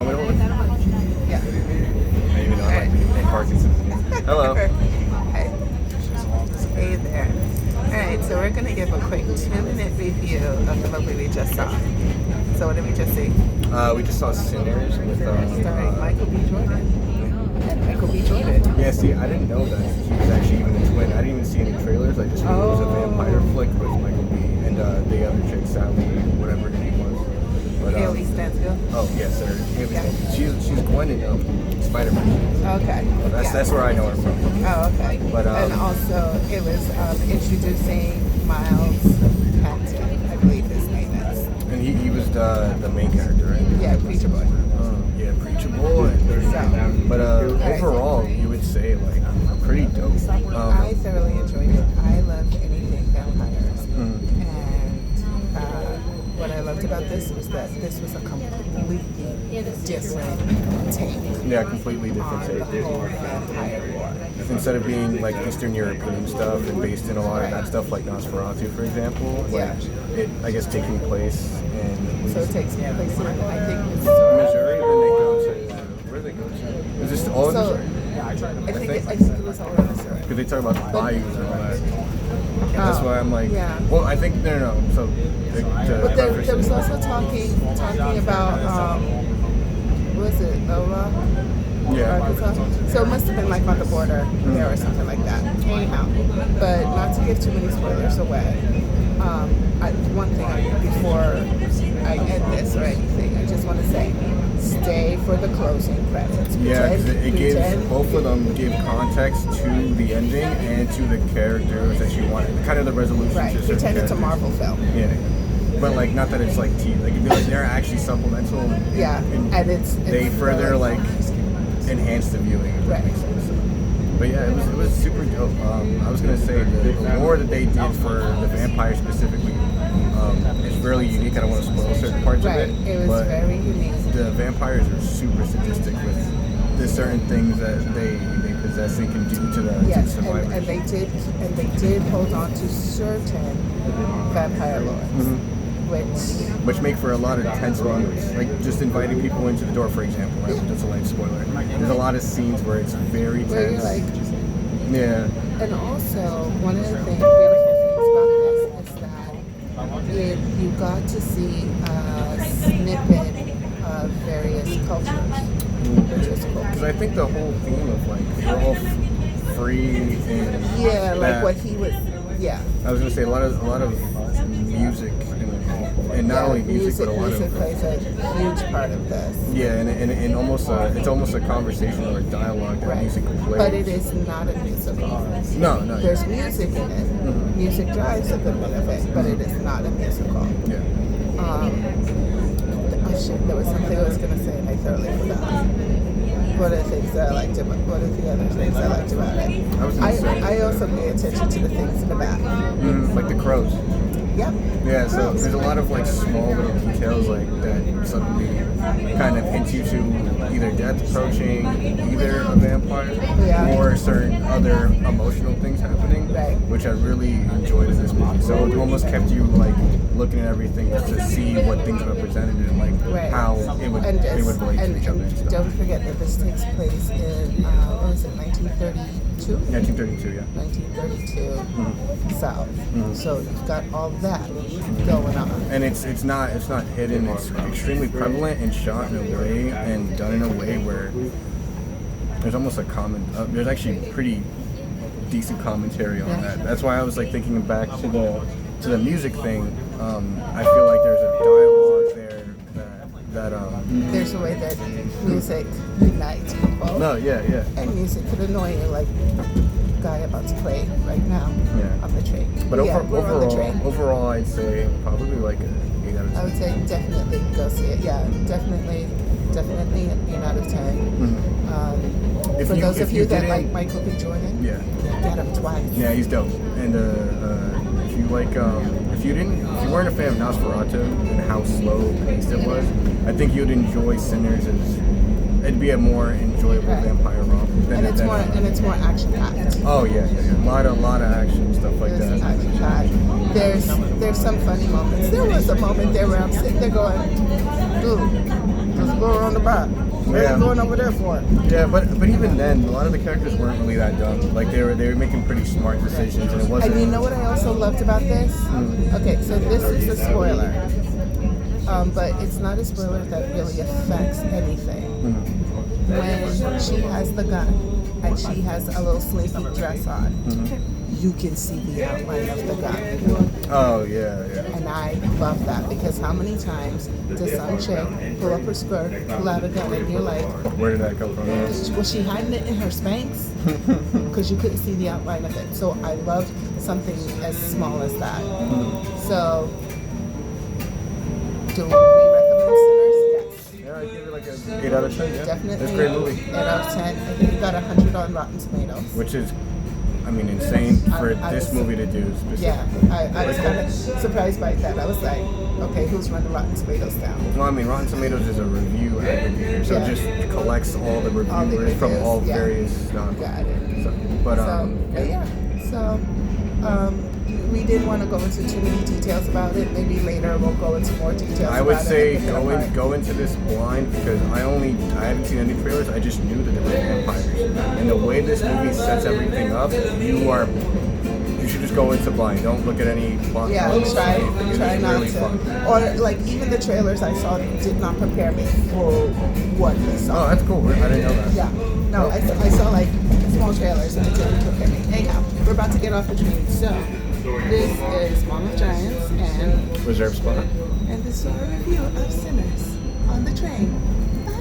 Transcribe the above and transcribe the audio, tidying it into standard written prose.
Yeah. Maybe not. Right. Like Parkinson's. Hello. Hi. Hey there. Alright, so we're going to give a quick 2-minute review of the movie we just saw. So what did we just see? We just saw Sinners with starring Michael B. Jordan. And Michael B. Jordan. Yeah, see, I didn't know that he was actually even a twin. I didn't even see any trailers. I just knew it was a vampire flick with Michael B. and the other chick, Sally, whatever her name was. But, Haley Stansfield. Oh yes, sir. Haley Stansfield. She's Gwen in Spider-Man. Okay. That's where I know her from. Oh, okay. But and also it was introducing Miles Hampton, I believe his name is. And he was the main character, right? Yeah, Preacher Boy. Yeah, Preacher Boy. So, but overall, you would say like pretty dope. I thoroughly enjoyed it. I love anything vampires, Mm-hmm. and what I loved about this was that this was a completely different take. Yeah, completely different on the take. whole vampire lore. Instead of being like Eastern European stuff and based in a lot of that stuff like Nosferatu, for example, Yeah. it I guess taking place in So it takes place in, I think, Missouri, then they go to where do they go to? Is this all in So, Missouri? I think it was all in Missouri. Because they talk about the bayous and all that. And that's why I'm like, yeah. well, I think no. So, But there was also talking about what was it, Lola? yeah. Arkansas? So it must have been like on the border there or something like that. Anyhow, but not to give too many spoilers away. One thing before I end this or anything, I just want to say, stay for the closing credits. Yeah, because it gives both of them give context to the ending and to the characters that you want, kind of the resolution. Right, to certain pretend it's a characters. Marvel film. Yeah, but like not that it's like they're actually supplemental. Yeah, and they further like enhance the viewing. If that makes sense. But yeah, it was super dope. I was gonna say the lore that they did for the vampire specifically is really unique. I don't want to spoil certain parts of it. It was very unique. The vampires are super sadistic with the certain things that they possess and can do to the survivors. And they did hold on to certain vampire lores, which make for a lot of tense moments, like just inviting people into the door, for example. Right? That's a light spoiler. There's a lot of scenes where it's very tense. Yeah. And also, one of the beautiful things about this is that you got to see a snippet of various cultures, which was cool. Because I think the whole theme of like we're all free and like what he was. Yeah. I was gonna say a lot of music and not only music but a lot of plays a huge part of this. Yeah, and almost it's almost a conversation or a dialogue that music plays. But it is not a musical. No. There's music in it. Mm-hmm. Music drives a good bit of it, but it is not a musical. Yeah. There was something I was gonna say and I totally forgot. What are the things that I liked about? What are the other things I liked about it? I also pay attention to the things in the back, like the crows. Yep. Yeah, so there's a lot of like small little details like that suddenly kind of hint you to either death approaching, either a vampire, or certain other emotional things happening, which I really enjoyed in this movie. So it almost kept you like looking at everything just to see what things represented and like how it would relate to each other. And don't forget that this takes place in what was it, 1932? 1932, yeah. 1932 South. So you've got all that going on. And it's not hidden. It's extremely prevalent and shot in a way and done in a way where there's almost a there's actually pretty decent commentary on that. That's why I was like thinking back to the music thing. I feel like there's a dialogue there that there's a way that music unites people. No, yeah. And music could annoy you, like guy about to play right now on the train. But overall, I'd say probably like an 8 out of 10. I would say definitely go see it. Yeah, definitely an 8 out of 10. For those of you that like Michael B. Jordan, get him twice. Yeah, he's dope. And if you like, if you weren't a fan of Nosferatu and how slow paced it was, I think you'd enjoy Sinners. It'd be a more enjoyable vampire romp. And it's more action packed. Oh yeah. A lot of action stuff like that. Action packed. There's some funny moments. There was a moment there where I'm sitting there going, dude, just go around the back. What are Yeah. you going over there for? Yeah, but even then, a lot of the characters weren't really that dumb. Like they were making pretty smart decisions, and it wasn't. And you know what I also loved about this? Okay, so this is a spoiler. But it's not a spoiler that really affects anything. When she has the gun and she has a little slinky dress on, you can see the outline of the gun. Oh yeah. And I love that because how many times does some chick pull up her skirt, pull out a gun, and you're like, Where did that come from? was she hiding it in her Spanx? Because you couldn't see the outline of it. So I love something as small as that. So, do we recommend Sinners? Yes. Yeah, I give it like a 8 out of 10. Yeah, Definitely. it's a great movie. 8 out of 10. I think it got 100 on Rotten Tomatoes. Which is, I mean, insane for I this was- movie to do. Yeah, I was kind of surprised by that. I was like, okay, who's running Rotten Tomatoes down? Well, I mean, Rotten Tomatoes is a review aggregator, so Yeah. it just collects all the All the reviewers from reviews, all yeah. various stuff. Got it. So, but We didn't want to go into too many details about it. Maybe later we'll go into more details. I would about say it and pick it apart. go into this blind because I haven't seen any trailers. I just knew that they were vampires, and the way this movie sets everything up, you should just go into blind. Don't look at any blind. Yeah, trailers. It's try not really to. fun. Or like even the trailers I saw did not prepare me for what we Oh, saw. that's cool. I didn't know that. Yeah, no, I saw like small trailers and it didn't prepare me. Anyhow, we're about to get off the train. So this is Mom of Giants and Reserve spot. this is our review of Sinners on the train. Bye.